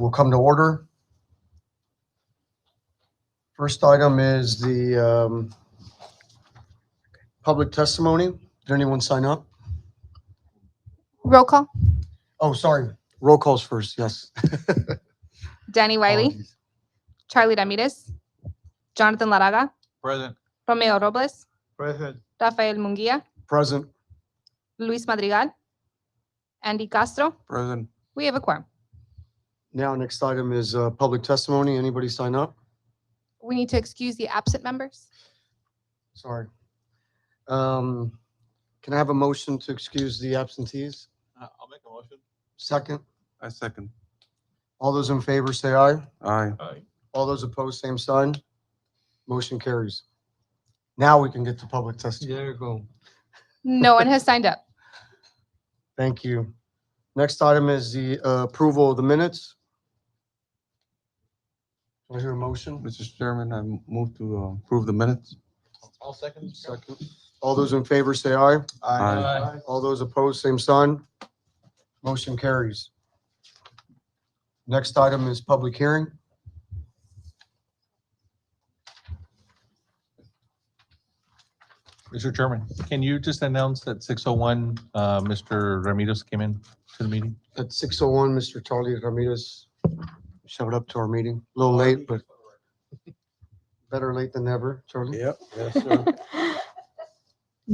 will come to order. First item is the public testimony. Did anyone sign up? Roll call. Oh, sorry. Roll calls first, yes. Danny Wiley, Apologies. Charlie Ramirez, Jonathan Laraga, Present. Romeo Robles, Present. Rafael Munguia, Present. Luis Madrigal, Andy Castro. Present. We have a quorum. Now, next item is public testimony. Anybody sign up? We need to excuse the absent members. Sorry. Can I have a motion to excuse the absentees? I'll make a motion. Second. I second. All those in favor say aye. Aye. Aye. All those opposed, same sign. Motion carries. Now we can get to public testimony. There you go. No one has signed up. Thank you. Next item is the approval of the minutes. Do I hear a motion? Mr. Chairman, I move to approve the minutes. I'll second. Second. All those in favor say aye. Aye. All those opposed, same sign. Motion carries. Next item is public hearing. Mr. Chairman, can you just announce that 6:01, Mr. Ramirez came in to the meeting? At 6:01, Mr. Charlie Ramirez showed up to our meeting. A little late, but better late than never, Charlie. Yep. Yes, sir.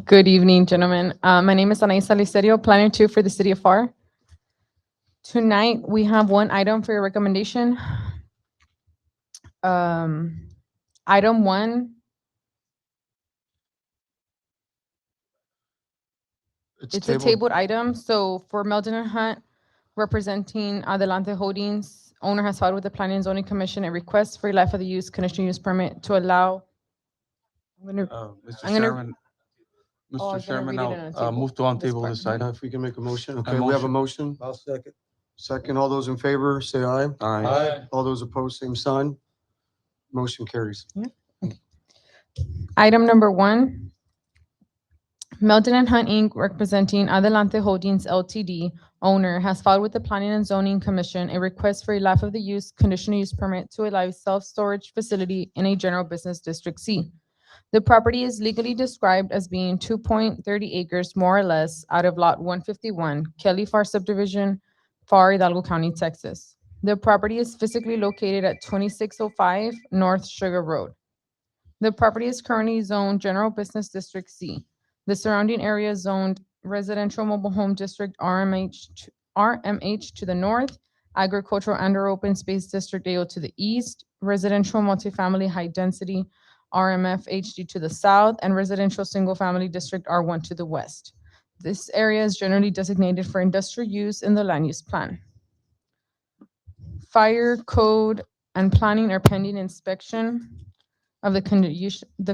Good evening, gentlemen. My name is Anaisa Licerio, Planner 2 for the City of Pharr. Tonight, we have one item for your recommendation. Item 1, it's a tabled item. So for Meldon and Hunt, representing Adelante Holdings, owner has filed with the Planning and Zoning Commission a request for a life of the use conditional use permit to allow. Mr. I'm gonna- Chairman, Oh, I Mr. was gonna Chairman, read it on a I'll table. move to on This table part. this item. If we can make a motion. Okay, we have a motion. I'll second. Second, all those in favor, say aye. Aye. All those opposed, same sign. Motion carries. Item number 1, Meldon and Hunt Inc., representing Adelante Holdings LTD, owner, has filed with the Planning and Zoning Commission a request for a life of the use conditional use permit to allow a self-storage facility in a general business district C. The property is legally described as being 2.30 acres, more or less, out of Lot 151, Kelly Pharr subdivision, Pharr, Hidalgo County, Texas. The property is physically located at 2605 North Sugar Road. The property is currently zoned General Business District C. The surrounding area is zoned Residential Mobile Home District RMH to the north, Agricultural and/or Open Space District AO to the east, Residential Multifamily High Density RMF HD to the south, and Residential Single Family District R1 to the west. This area is generally designated for industrial use in the land use plan. Fire code and planning are pending inspection of the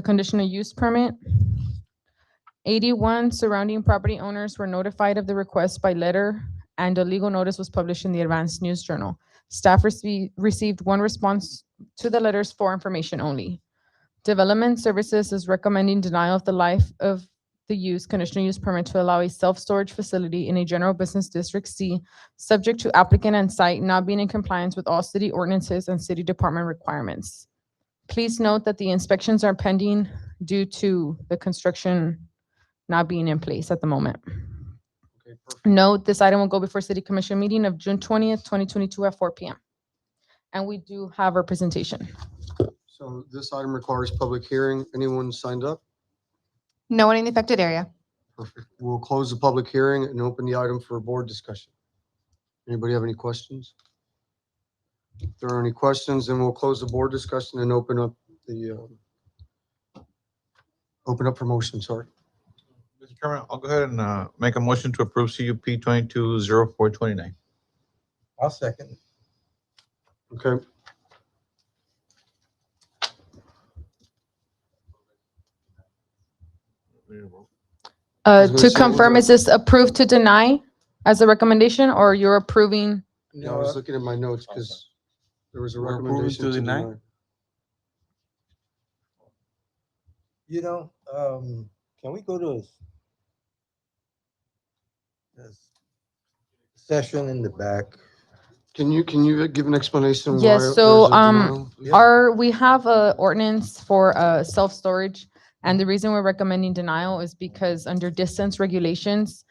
conditional use permit. 81 surrounding property owners were notified of the request by letter, and a legal notice was published in the Advanced News Journal. Staff received one response to the letters for information only. Development Services is recommending denial of the life of the use conditional use permit to allow a self-storage facility in a general business district C, subject to applicant and site not being in compliance with all city ordinances and city department requirements. Please note that the inspections are pending due to the construction not being in place at the moment. Okay, perfect. Note, this item will go before City Commission meeting of June 20th, 2022 at 4 p.m. And we do have representation. So this item requires public hearing. Anyone signed up? No one in the affected area. Perfect. We'll close the public hearing and open the item for board discussion. Anybody have any questions? If there are any questions, then we'll close the board discussion and open up for motion, sorry. Mr. Chairman, I'll go ahead and make a motion to approve CUP 220429. I'll second. Okay. was gonna To say, confirm, is this approved to deny as a recommendation, or you're approving? Yeah, I was looking at my notes because there was a We're approving recommendation to to deny? deny. You know, can we go to a session in the back? Can you give an explanation why Yes, there's so, a denial? Yeah. we have a ordinance for, self-storage. And the reason we're recommending denial is because under distance regulations,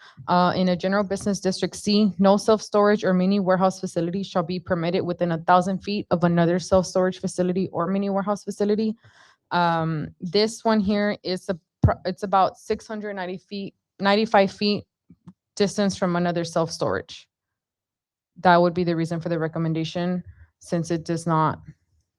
in a general business district C, no self-storage or mini warehouse facility shall be permitted within 1,000 feet of another self-storage facility or mini warehouse facility. This one here is it's about 690 feet, 95 feet distance from another self-storage. That would be the reason for the recommendation, since it does not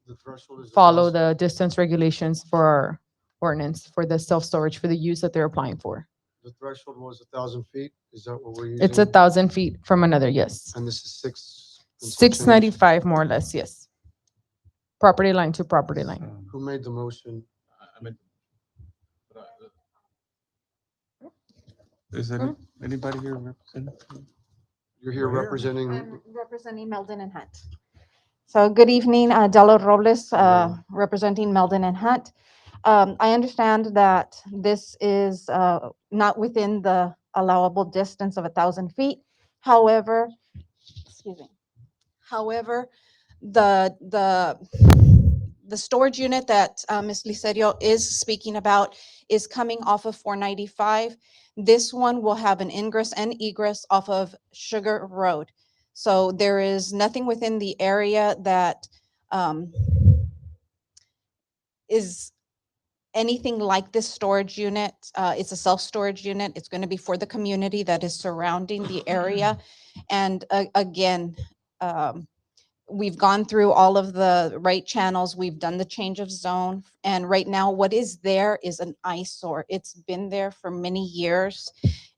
The threshold is follow 1,000. the distance regulations for our ordinance for the self-storage for the use that they're applying for. The threshold was 1,000 feet. Is that what we're using? It's 1,000 feet from another, yes. And this is six. and some change? 695 more or less, yes. Property line to property line. Who made the motion? I mean, Is there anybody here representing? You're here We're here. representing, I'm representing Meldon and Hunt. So good evening, Della Robles, representing Meldon and Hunt. I understand that this is not within the allowable distance of 1,000 feet. However, excuse me. However, the storage unit that Ms. Licerio is speaking about is coming off of 495. This one will have an ingress and egress off of Sugar Road. So there is nothing within the area that is anything like this storage unit. It's a self-storage unit. It's going to be for the community that is surrounding the area. And again, we've gone through all of the right channels. We've done the change of zone. And right now, what is there is an eyesore. It's been there for many years.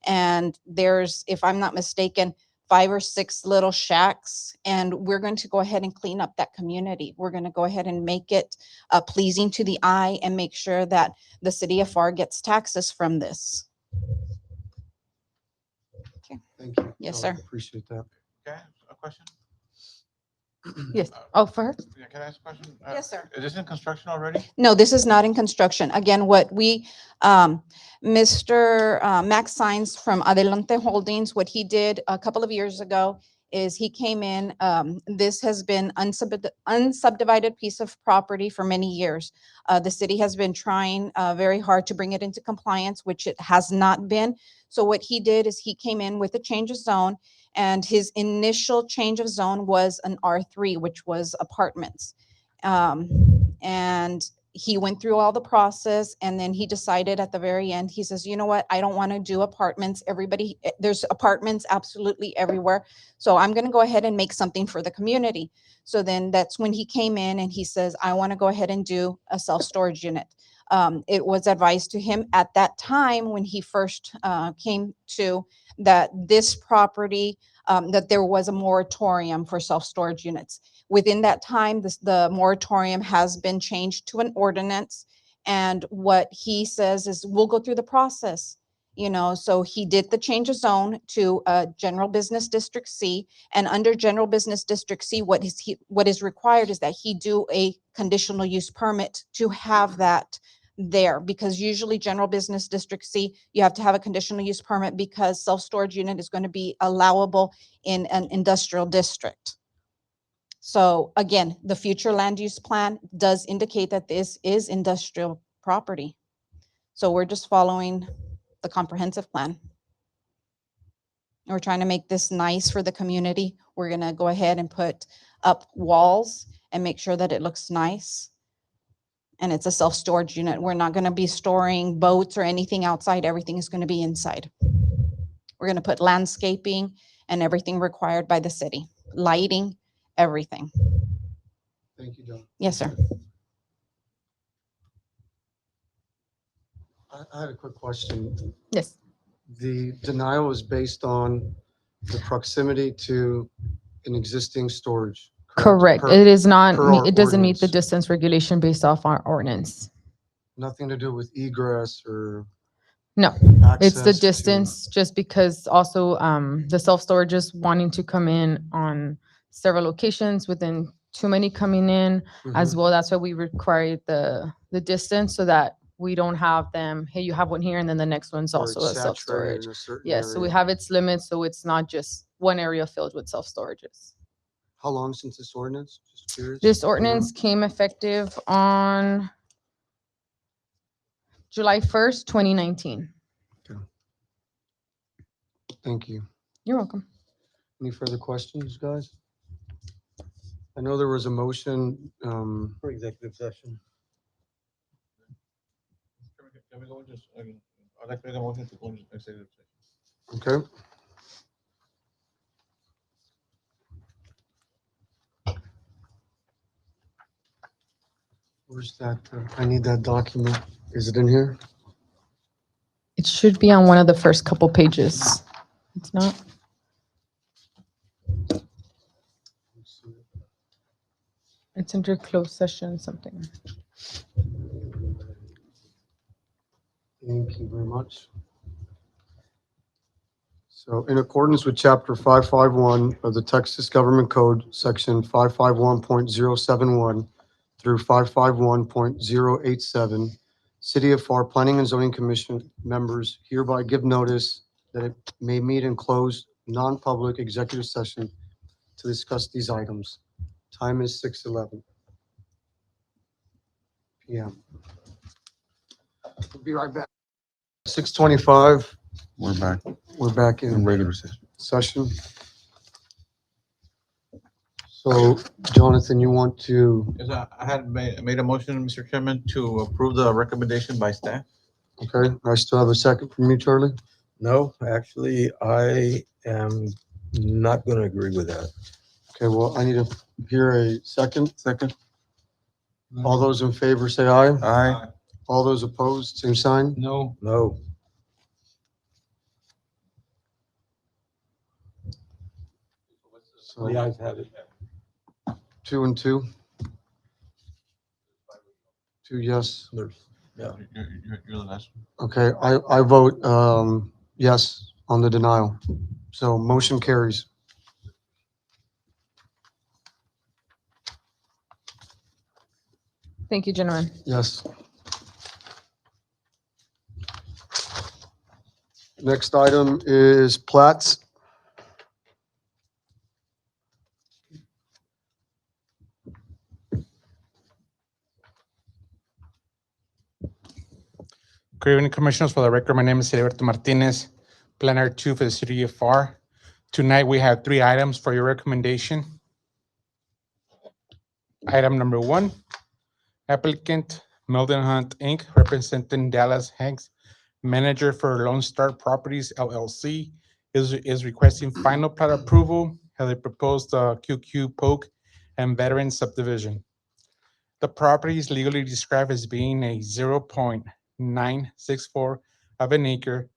And there's, if I'm not mistaken, 5 or 6 little shacks. And we're going to go ahead and clean up that community. We're going to go ahead and make it pleasing to the eye and make sure that the city of Pharr gets taxes from this. thank you. Yes, I sir. Appreciate that. okay, a question? Yes. Oh, for her? Yeah, can I ask a question? Yes, sir. Is this in construction already? No, this is not in construction. Again, what we, Mr. Max Sines from Adelante Holdings, what he did a couple of years ago is he came in, this has been unsubdivided piece of property for many years. The city has been trying very hard to bring it into compliance, which it has not been. So what he did is he came in with a change of zone, and his initial change of zone was an R3, which was apartments. And he went through all the process, and then he decided at the very end, he says, you know what, I don't want to do apartments. Everybody, there's apartments absolutely everywhere. So I'm going to go ahead and make something for the community. So then that's when he came in and he says, I want to go ahead and do a self-storage unit. It was advised to him at that time when he first came to that this property, that there was a moratorium for self-storage units. Within that time, the moratorium has been changed to an ordinance. And what he says is, we'll go through the process. You know, so he did the change of zone to General Business District C. And under General Business District C, what is required is that he do a conditional use permit to have that there, because usually General Business District C, you have to have a conditional use permit because self-storage unit is going to be allowable in an industrial district. So again, the future land use plan does indicate that this is industrial property. So we're just following the comprehensive plan. We're trying to make this nice for the community. We're going to go ahead and put up walls and make sure that it looks nice. And it's a self-storage unit. We're not going to be storing boats or anything outside. Everything is going to be inside. We're going to put landscaping and everything required by the city, lighting, everything. Thank you, Don. Yes, sir. I had a quick question. Yes. The denial is based on the proximity to an existing storage. Correct. Per- It is not, per our it doesn't meet the ordinance. distance regulation based off our ordinance. Nothing to do with egress or No, it's the access to- distance, just because also the self-storage is wanting to come in on several locations within too many coming in as Mhm. well. That's why we require the distance, so that we don't have them, hey, you have one here and then the next one's Or also it's a saturated self-storage. in a certain Yes, so we area. have its limits, so it's not just one area filled with self-storages. How long since this ordinance? Just curious. This ordinance came effective on July 1st, 2019. Thank you. You're welcome. Any further questions, guys? I know there was a motion, For executive session. Can we go into, I'd like to make a motion to go into executive session. okay. Where's that? I need that document. Is it in here? It should be on one of the first couple pages. It's not? It's under closed session something. Thank you very much. So in accordance with Chapter 551 of the Texas Government Code, Section 551.071 through 551.087, City of Pharr Planning and Zoning Commission members hereby give notice that it may meet in closed, non-public executive session to discuss these items. Time is 6:11 PM. We'll be right back. 6:25. We're back We're back in in regular session. session. So, Jonathan, you want to, Yes, I had made a motion, Mr. Chairman, to approve the recommendation by staff. okay, I still have a second from you, Charlie? No, actually, I am not gonna agree with that. Okay, well, I need to hear a second. Second. All those in favor say aye. Aye. All those opposed, same sign. No. So The ayes have it. 2 and 2. 2 yes. There's, yeah. You're the last one. Okay, I vote yes on the denial. So motion carries. Thank you, gentlemen. Yes. Next item is plats. Good evening, Commissioners. For the record, my name is Heriberto Martinez, Planner 2 for the City of Pharr. Tonight, we have 3 items for your recommendation. Item number 1, applicant Milton Hunt, Inc., representing Dallas Hanks, manager for Lone Star Properties LLC, is requesting final plat approval of the proposed QQ Polk and Veteran subdivision. The property is legally described as being a 0.964 of an acre,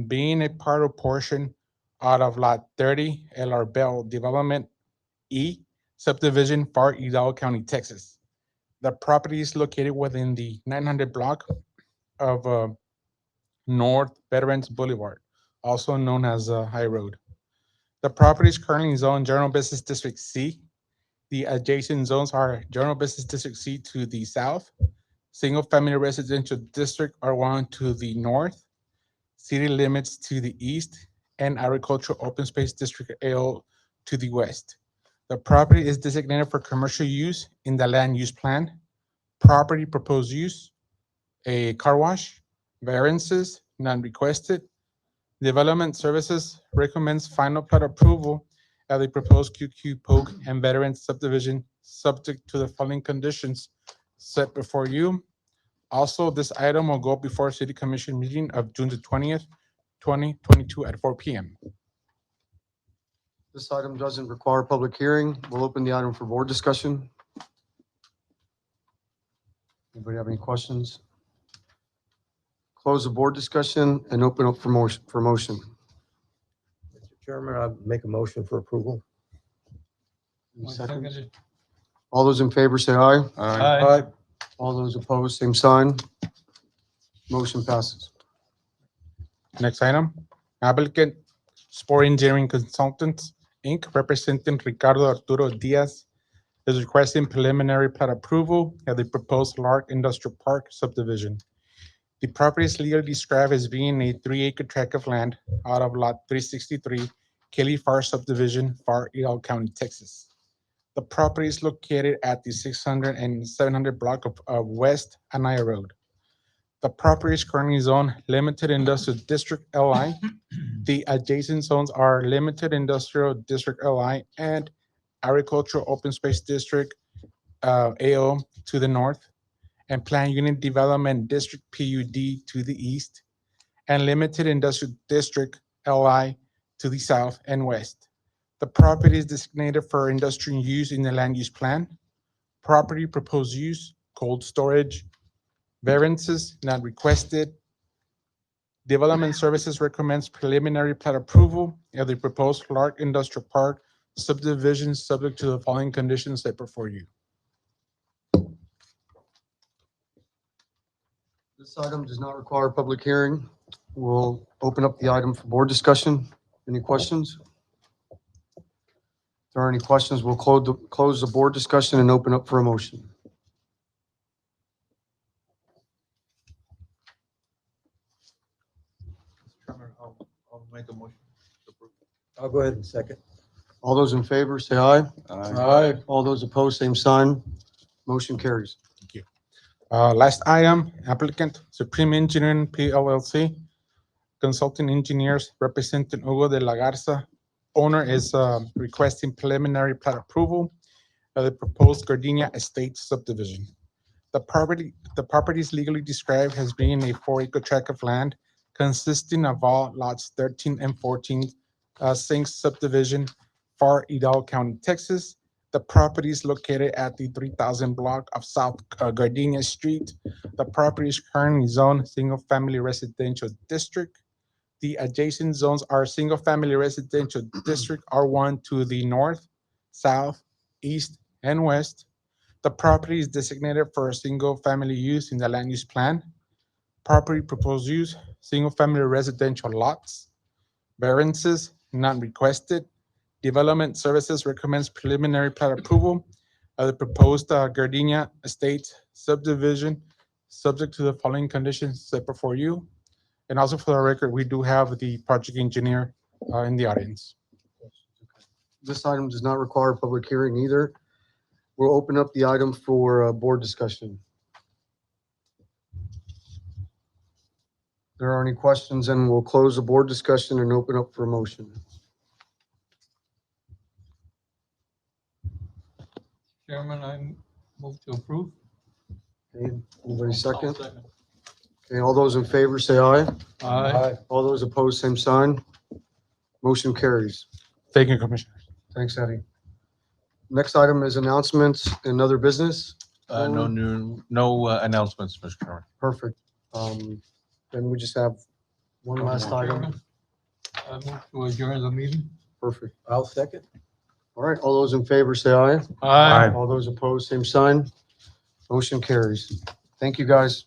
being a part or portion out of Lot 30 LR Bell Development E subdivision, Pharr, Hidalgo County, Texas. The property is located within the 900 block of North Veterans Boulevard, also known as High Road. The property is currently zoned General Business District C. The adjacent zones are General Business District C to the south, Single Family Residential District R1 to the north, city limits to the east, and Agricultural Open Space District AO to the west. The property is designated for commercial use in the land use plan. Property proposed use, a car wash, variances, none requested. Development Services recommends final plat approval of the proposed QQ Polk and Veteran subdivision, subject to the following conditions set before you. Also, this item will go before City Commission meeting of June the 20th, 2022 at 4 p.m. This item doesn't require a public hearing. We'll open the item for board discussion. Anybody have any questions? Close the board discussion and open up for motion. Mr. Chairman, I make a motion for approval. Any seconds? All those in favor say aye. Aye. All those opposed, same sign. Motion passes. Next item, applicant Sport Engineering Consultants, Inc., representing Ricardo Arturo Diaz, is requesting preliminary plat approval of the proposed Lark Industrial Park subdivision. The property is legally described as being a 3-acre tract of land out of Lot 363, Kelly Pharr subdivision, Pharr, Hidalgo County, Texas. The property is located at the 600 and 700 block of West Anaya Road. The property is currently zoned Limited Industrial District LI. The adjacent zones are Limited Industrial District LI and Agricultural Open Space District AO to the north, and Plan Unit Development District PUD to the east, and Limited Industrial District LI to the south and west. The property is designated for industrial use in the land use plan. Property proposed use, cold storage. Variances not requested. Development Services recommends preliminary plat approval of the proposed Clark Industrial Park subdivision subject to the following conditions set before you. This item does not require a public hearing. We'll open up the item for board discussion. Any questions? If there are any questions, we'll close the board discussion and open up for a motion. Chairman, I'll make a motion to approve. I'll go ahead and second. All those in favor, say aye. Aye. All those opposed, same sign. Motion carries. Last item, applicant Supreme Engineering PLLC, consulting engineers representing Hugo de la Garza. Owner is requesting preliminary plat approval of the proposed Gardenia Estate subdivision. The property is legally described as being a 4-acre tract of land consisting of all lots 13 and 14, Sinks subdivision, Pharr, Hidalgo County, Texas. The property is located at the 3000 block of South Gardenia Street. The property is currently zoned single-family residential district. The adjacent zones are single-family residential district R1 to the north, south, east, and west. The property is designated for a single-family use in the land use plan. Property proposed use, single-family residential lots. Variances not requested. Development Services recommends preliminary plat approval of the proposed Gardenia Estate subdivision, subject to the following conditions set before you. And also for the record, we do have the project engineer in the audience. This item does not require a public hearing either. We'll open up the item for board discussion. If there are any questions, then we'll close the board discussion and open up for a motion. Chairman, I move to approve. Okay, anybody second? Okay, all those in favor say aye. Aye. All those opposed, same sign. Motion carries. Thank you, Commissioner. Thanks, Eddie. Next item is announcements and other business. No announcements, Mr. Chairman. Perfect. Then we just have one last item. I move to adjourn the meeting. Perfect. I'll second. All right, all those in favor say aye. Aye. All those opposed, same sign. Motion carries. Thank you, guys.